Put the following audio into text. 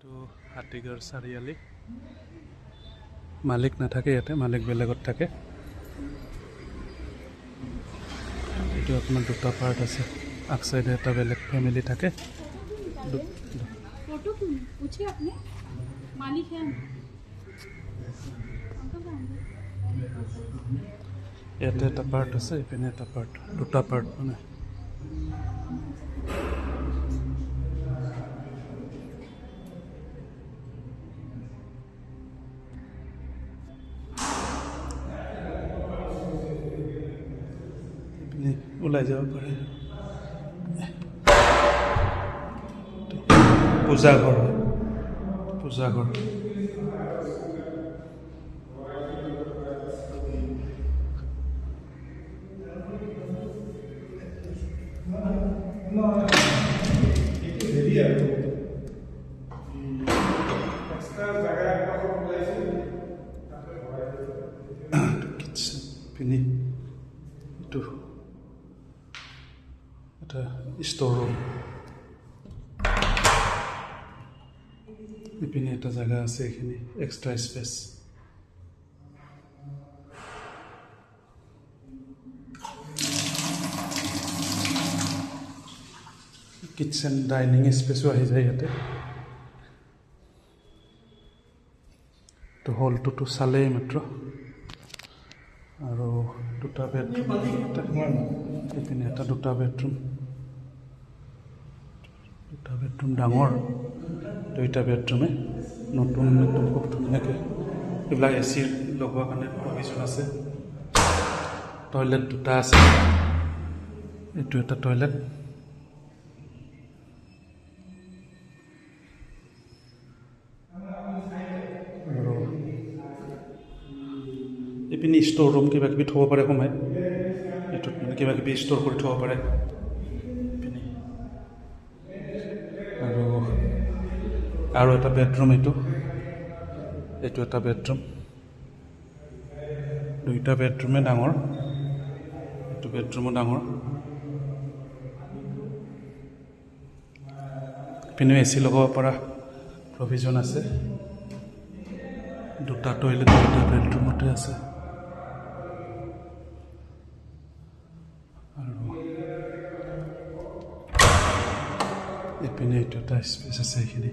এইটো হাতীগড় চাৰিআলি মালিক নাথাকে ইয়াতে মালিক বেলেগত থাকে এইটো আপোনাৰ দুটা পাৰ্ট আছে আগ সাইডে এটা বেলেগ ফ্যামিলি থাকে फोटो पूछिए आपने मालिक है ইয়াতে এটা পাৰ্ট আছে এপিনে এটা পাৰ্ট দুটা পাৰ্ট মানে ওলাই যাব পাৰে পূজাঘৰ পিনি এইটো এটা ষ্ট'ৰ ৰুম ইপিনে এটা জায়গা আছে এখানে এক্সট্রা স্পেস কিচেন ডাইনিং স্পেসও আহি যায় ইয়াতে তো হলটোতো চালেই মাত্ৰ আৰু দুটা বেডৰুম ইপিনে এটা দুটা বেডৰুম ডাঙৰ দুইটা বেডৰুমে নতুন একদম খুব ধুনীয়াকৈ এইবিলাক এচি লগোৱাৰ কাৰণে প্ৰভিজন আছে টয়লেট দুটা আছে এইটো এটা টয়লেট আৰু ইপিনে ষ্ট'ৰ ৰুম কিবা কিবি থ'ব পাৰে সোমাই এইটোত মানে কিবা কিবি ষ্ট'ৰ কৰি থ'ব পাৰে আৰু এটা বেডৰুম এইটো এটা বেডৰুম দুইটা বেডৰুমে ডাঙৰ এইটো বেডৰুমো ডাঙৰ পিনে এচি লগাব পৰা প্ৰভিজন আছে দুটা টয়লেট দুটা বেডৰুমতে আছে আৰু এইপিনে এইটো এটা স্পেচ আছে এইখিনি